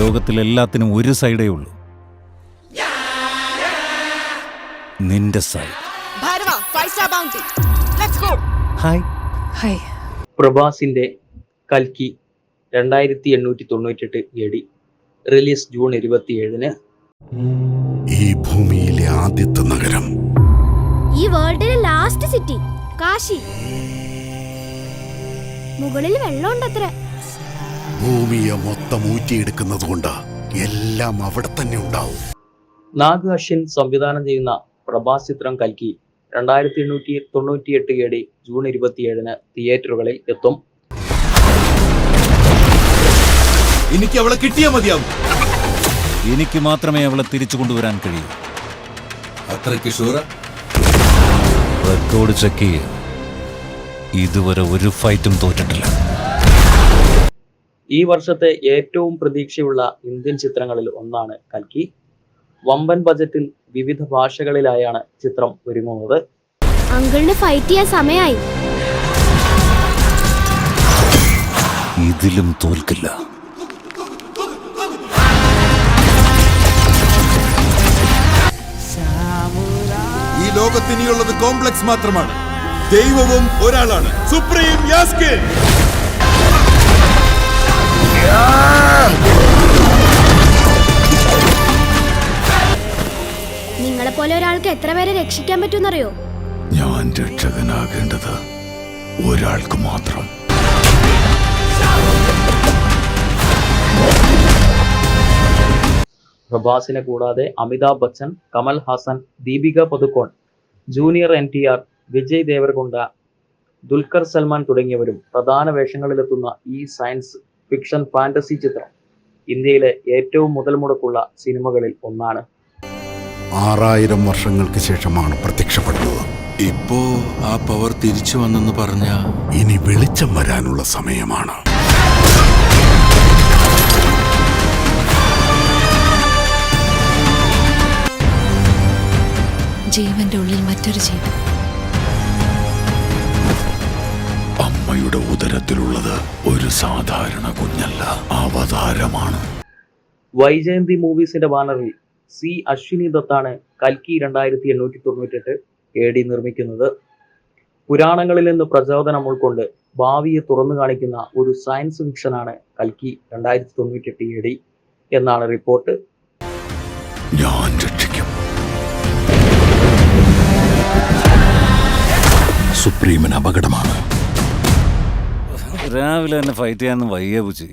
ലോകത്തിലെല്ലാത്തിനും ഒരു സൈഡേ ഉള്ളൂ, നിന്റെ സൈഡ്. Hi hi. പ്രഭാസിന്റെ കൽക്കി 2898 AD, റിലീസ് ജൂൺ 27. ഈ ഭൂമിയിലെ ആദ്യത്തെ നഗരം, ഈ വേൾഡിലെ ലാസ്റ്റ് സിറ്റി കാശി. മുകളിൽ വെള്ളമുണ്ടത്ര. ഭൂമിയെ മൊത്തം ഊറ്റിയെടുക്കുന്നത് കൊണ്ട് എല്ലാം അവിടെ തന്നെ ഉണ്ടാവും. നാഗ് അശ്വിൻ സംവിധാനം ചെയ്യുന്ന പ്രഭാസ് ചിത്രം കൽക്കി 2898 AD ജൂൺ 27 തിയേറ്ററുകളിൽ എത്തും. എനിക്ക് അവളെ കിട്ടിയാ മതിയാവും. എനിക്ക് മാത്രമേ അവളെ തിരിച്ചു കൊണ്ടുവരാൻ കഴിയൂ. അത്രയ്ക്ക് ഷൂറ? റെക്കോർഡ് ചെക്ക് ചെയ്യ. ഇതുവരെ ഒരു ഫൈറ്റും തോറ്റിട്ടില്ല. ഈ വർഷത്തെ ഏറ്റവും പ്രതീക്ഷയുള്ള ഇന്ത്യൻ ചിത്രങ്ങളിൽ ഒന്നാണ് കൽക്കി. വമ്പൻ ബജറ്റിൽ വിവിധ ഭാഷകളിലായാണ് ചിത്രം ഒരുങ്ങുന്നത്. അങ്കിളിന് ഫൈറ്റ് ചെയ്യാൻ സമയമായി. ഇതിലും തോൽക്കില്ല. ഈ ലോകത്തിനിയുള്ളത് കോംപ്ലക്സ് മാത്രമാണ്. ദൈവവും ഒരാളാണ്, സുപ്രീം യാസ്കിൻ. നിങ്ങളെ പോലെ ഒരാൾക്ക് എത്ര പേരെ രക്ഷിക്കാൻ പറ്റുമെന്നറിയോ? ഞാൻ രക്ഷകനാകേണ്ടത് ഒരാൾക്ക് മാത്രം. പ്രഭാസിനെ കൂടാതെ അമിതാഭ് ബച്ചൻ, കമൽ ഹാസൻ, ദീപിക പദുക്കോൺ, ജൂനിയർ NTR, വിജയ് ദേവരകൊണ്ട, ദുൽഖർ സൽമാൻ തുടങ്ങിയവരും പ്രധാന വേഷങ്ങളിലെത്തുന്ന ഈ സയൻസ് ഫിക്ഷൻ ഫാന്റസി ചിത്രം ഇന്ത്യയിലെ ഏറ്റവും മുതൽ മുടക്കുള്ള സിനിമകളിൽ ഒന്നാണ്. 6000 വർഷങ്ങൾക്ക് ശേഷമാണ് പ്രത്യക്ഷപ്പെടുന്നത്. ഇപ്പോ ആ പവർ തിരിച്ചു വന്നെന്ന് പറഞ്ഞ ഇനി വെളിച്ചം വരാനുള്ള സമയമാണ്. ജീവന്റെ ഉള്ളിൽ മറ്റൊരു ജീവൻ. അമ്മയുടെ ഉദരത്തിലുള്ളത് ഒരു സാധാരണ കുഞ്ഞല്ല, അവതാരമാണ്. വൈജയന്തി മൂവീസിന്റെ ബാനറിൽ C. അശ്വിനി ദത്താണ് കൽക്കി 2898 AD നിർമ്മിക്കുന്നത്. പുരാണങ്ങളിൽ നിന്ന് പ്രചോദനം ഉൾക്കൊണ്ട് ഭാവിയെ തുറന്നു കാണിക്കുന്ന ഒരു സയൻസ് ഫിക്ഷനാണ് കൽക്കി 2898 AD എന്നാണ് റിപ്പോർട്ട്. ഞാൻ രക്ഷിക്കും. സുപ്രീമൻ അപകടമാണ്. രാവിലെ തന്നെ ഫൈറ്റ് ചെയ്യാന്ന് വയ്യ പൂച്ചി.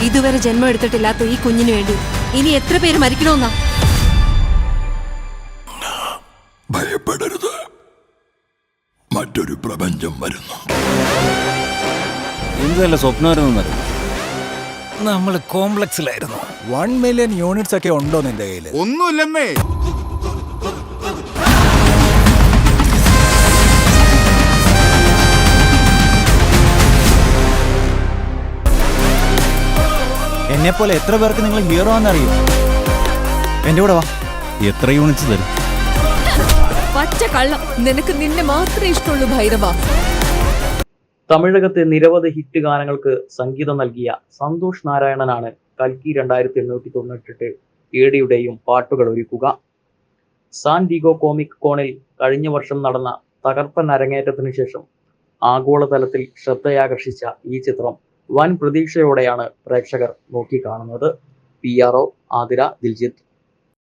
ഇതുവരെ ജന്മം എടുത്തിട്ടില്ലാത്ത ഈ കുഞ്ഞിന് വേണ്ടി ഇനി എത്ര പേര് മരിക്കണമെന്നാ? ഭയപ്പെടരുത്, മറ്റൊരു പ്രപഞ്ചം വരുന്നു. എന്തല്ല സ്വപ്നമായിരുന്നു. നമ്മള് കോംപ്ലക്സിലായിരുന്നു. 1 മില്യൺ യൂണിറ്റ്സ് ഒക്കെ ഉണ്ടോ നിന്റെ കയ്യിൽ? ഒന്നുമില്ലെന്നേ. എന്നെ പോലെ എത്ര പേർക്ക് നിങ്ങൾ ഹീറോ ആണെന്നറിയോ? എന്റെ കൂടെ വാ. എത്ര യൂണിറ്റ്സ് തരും? പച്ച കള്ളം. നിനക്ക് നിന്നെ മാത്രമേ ഇഷ്ടമുള്ളൂ ഭൈരവ. തമിഴകത്തെ നിരവധി ഹിറ്റ് ഗാനങ്ങൾക്ക് സംഗീതം നൽകിയ സന്തോഷ് നാരായണനാണ് കൽക്കി 2898 ADയുടെയും പാട്ടുകൾ ഒരുക്കുക. സാൻ ഡിഗോ കോമിക് കോണിൽ കഴിഞ്ഞ വർഷം നടന്ന തകർപ്പൻ അരങ്ങേറ്റത്തിന് ശേഷം ആഗോളതലത്തിൽ ശ്രദ്ധയാകർഷിച്ച ഈ ചിത്രം വൻ പ്രതീക്ഷയോടെയാണ് പ്രേക്ഷകർ നോക്കിക്കാണുന്നത്. PRO ആതിര, ദിൽജിത്ത്.